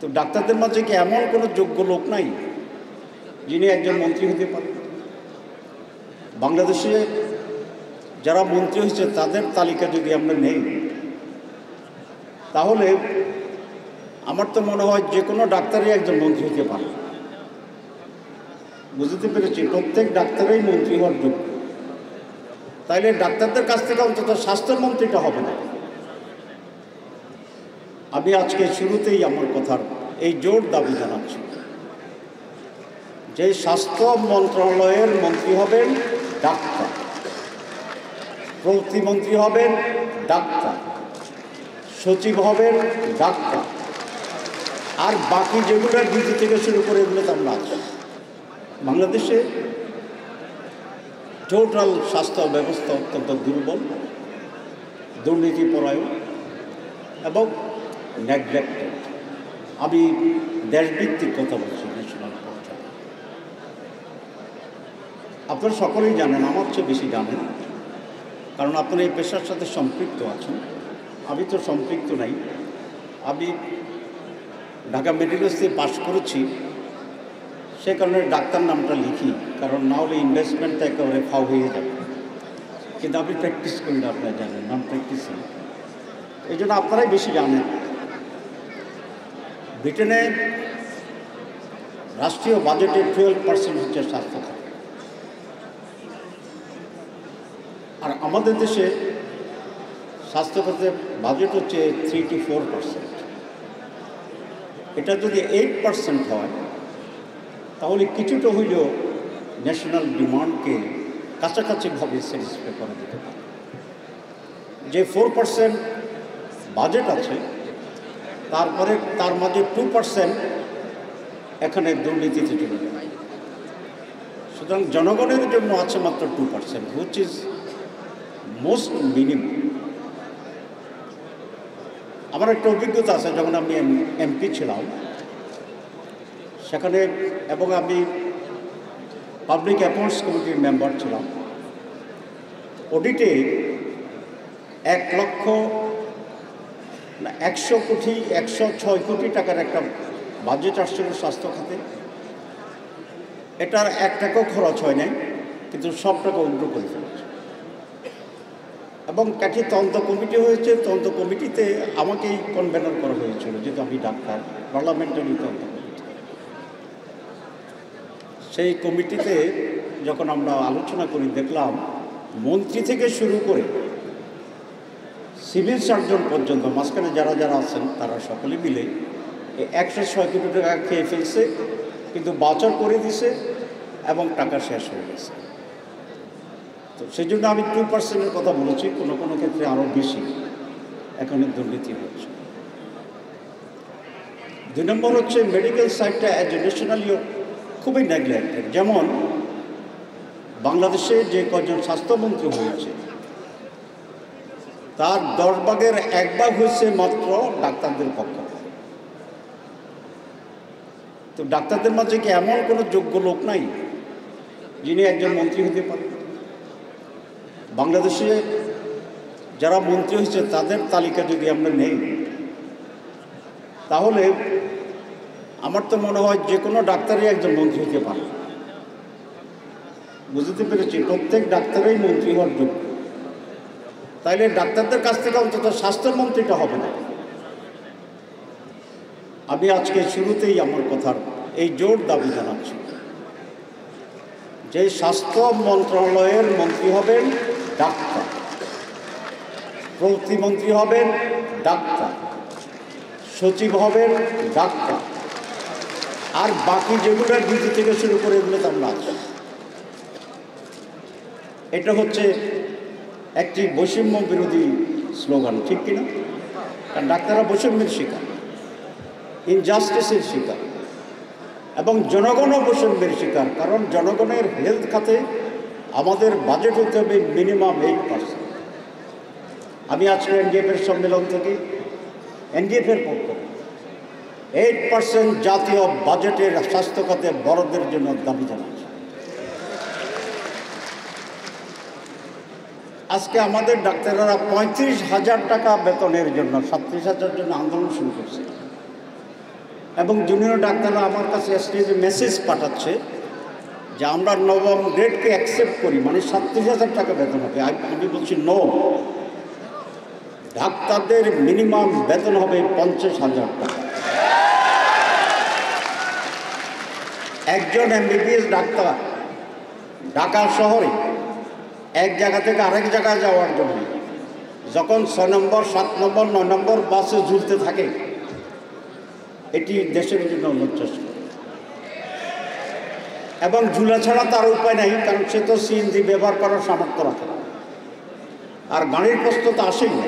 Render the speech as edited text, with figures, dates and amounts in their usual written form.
তো ডাক্তারদের মাঝে কি এমন কোনো যোগ্য লোক নাই যিনি একজন মন্ত্রী হতে পারেন? বাংলাদেশে যারা মন্ত্রী হয়েছে তাদের তালিকা যদি আমরা নেই, তাহলে আমার তো মনে হয় যে কোনো ডাক্তারই একজন মন্ত্রী হতে পারে। বুঝতে পেরেছি, প্রত্যেক ডাক্তারই মন্ত্রী হওয়ার যোগ্য। তাইলে ডাক্তারদের কাছ থেকে অন্তত স্বাস্থ্যমন্ত্রীটা হবে না। আমি আজকে শুরুতেই আমার কথার এই জোর দাবি জানাচ্ছি যে স্বাস্থ্য মন্ত্রণালয়ের মন্ত্রী হবেন ডাক্তার, প্রতিমন্ত্রী হবেন ডাক্তার, সচিব হবেন ডাক্তার, আর বাকি যেগুলো ডিজি থেকে শুরু করে এগুলো তো আমরা আছি। বাংলাদেশে টোটাল স্বাস্থ্য ব্যবস্থা অত্যন্ত দুর্বল, দুর্নীতিপরায়ণ এবং নেগলেক্টেড। আমি দেশভিত্তিক কথা বলছি, ন্যাশনাল পর্যায়ে। আপনারা সকলেই জানেন, আমার চেয়ে বেশি জানেন, কারণ আপনারা এই পেশার সাথে সম্পৃক্ত আছেন। আমি তো সম্পৃক্ত নাই। আমি ঢাকা মেডিকেল থেকে পাশ করেছি, সে কারণে ডাক্তার নামটা লিখি, কারণ না হলে ইনভেস্টমেন্টটা একেবারে ফাও হয়ে যাবে। কিন্তু আমি প্র্যাকটিস করি না, আপনারা জানেন, নাম প্র্যাকটিস নেই, এই জন্য আপনারাই বেশি জানেন। ব্রিটেনে রাষ্ট্রীয় বাজেটে 12% হচ্ছে স্বাস্থ্য খাত, আর আমাদের দেশে স্বাস্থ্য খাতের বাজেট হচ্ছে 3 to 4%। এটা যদি 8% হয় তাহলে কিছুটা হইলেও ন্যাশনাল ডিমান্ডকে কাছাকাছিভাবে স্যাটিসফাই করা যেতে পারে। যে 4% বাজেট আছে, তারপরে তার মাঝে 2% এখানে দুর্নীতিতে চলে যায়। সুতরাং জনগণের জন্য আছে মাত্র 2%, হুইচ ইজ মোস্ট মিনিমাম। আমার একটা অভিজ্ঞতা আছে, যখন আমি এমপি ছিলাম সেখানে, এবং আমি পাবলিক অ্যাকাউন্টস কমিটির মেম্বার ছিলাম। অডিটে 106 কোটি টাকার একটা বাজেট আসছিল স্বাস্থ্য খাতে। এটার 1 টাকাও খরচ হয় নাই, কিন্তু সব টাকা উন্ড্র করে ফেলেছে। এবং কাঠি তদন্ত কমিটি হয়েছে, তদন্ত কমিটিতে আমাকেই কনভেনার করা হয়েছিল, যেহেতু আমি ডাক্তার, পার্লামেন্টারি তদন্ত কমিটি। সেই কমিটিতে যখন আমরা আলোচনা করি, দেখলাম মন্ত্রী থেকে শুরু করে সিভিল সার্জন পর্যন্ত, মাঝখানে যারা যারা আছেন তারা সকলে মিলে 106 কোটি টাকা খেয়ে ফেলছে, কিন্তু বাচার করে দিছে এবং টাকা শেষ হয়ে গেছে। তো সেই জন্য আমি 2%-এর কথা বলেছি, কোনো কোনো ক্ষেত্রে আরও বেশি এখানে দুর্নীতি হচ্ছে। 2 নম্বর হচ্ছে মেডিকেল সাইডটা এডুকেশনালিও খুবই নেগলেক্টেড। যেমন বাংলাদেশে যে কজন স্বাস্থ্যমন্ত্রী হয়েছে, তার 10 ভাগের 1 ভাগ হয়েছে মাত্র ডাক্তারদের পক্ষ। তো ডাক্তারদের মাঝে কি এমন কোনো যোগ্য লোক নাই যিনি একজন মন্ত্রী হতে পারেন? বাংলাদেশে যারা মন্ত্রী হয়েছে তাদের তালিকা যদি আমরা নেই, তাহলে আমার তো মনে হয় যে কোনো ডাক্তারই একজন মন্ত্রী হতে পারে। বুঝতে পেরেছি, প্রত্যেক ডাক্তারই মন্ত্রী হওয়ার যোগ্য। তাইলে ডাক্তারদের কাছ থেকে অন্তত স্বাস্থ্যমন্ত্রীটা হবে না। আমি আজকে শুরুতেই আমার কথার এই জোর দাবি জানাচ্ছি যে স্বাস্থ্য মন্ত্রণালয়ের মন্ত্রী হবেন ডাক্তার, প্রতিমন্ত্রী হবেন ডাক্তার, সচিব হবেন ডাক্তার, আর বাকি যেগুলো ডিজি থেকে শুরু করে এগুলো তো আমরা আছি। এটা হচ্ছে একটি বৈষম্য বিরোধী স্লোগান, ঠিক কিনা? কারণ ডাক্তাররা বৈষম্যের শিকার, ইনজাস্টিসের শিকার, এবং জনগণও বৈষম্যের শিকার। কারণ জনগণের হেলথ খাতে আমাদের বাজেট হতে হবে মিনিমাম 8%। আমি আজকে এনডিএফের সম্মেলন থেকে এনডিএফের পক্ষ 8% জাতীয় বাজেটের স্বাস্থ্য খাতে বরাদ্দের জন্য দাবি জানাচ্ছি। আজকে আমাদের ডাক্তাররা 35,000 টাকা বেতনের জন্য 37,000 জন্য আন্দোলন শুরু করছে। এবং জুনিয়র ডাক্তাররা আমার কাছে স্টেজে মেসেজ পাঠাচ্ছে যে আমরা নবম গ্রেডকে অ্যাকসেপ্ট করি, মানে 37,000 টাকা বেতন হবে। আমি বলছি নো, ডাক্তারদের মিনিমাম বেতন হবে 50,000 টাকা। একজন এমবিবিএস ডাক্তার ঢাকা শহরে এক জায়গা থেকে আরেক জায়গায় যাওয়ার জন্য যখন 6 নম্বর 7 নম্বর 9 নম্বর বাসে ঝুলতে থাকে, এটি দেশের জন্য লজ্জাস্কর। এবং ঝুলা ছাড়া তার উপায় নাই, কারণ সে তো সিএনজি ব্যবহার করার সামর্থ্য রাখে না, আর গাড়ির প্রশ্ন তো আসেই না।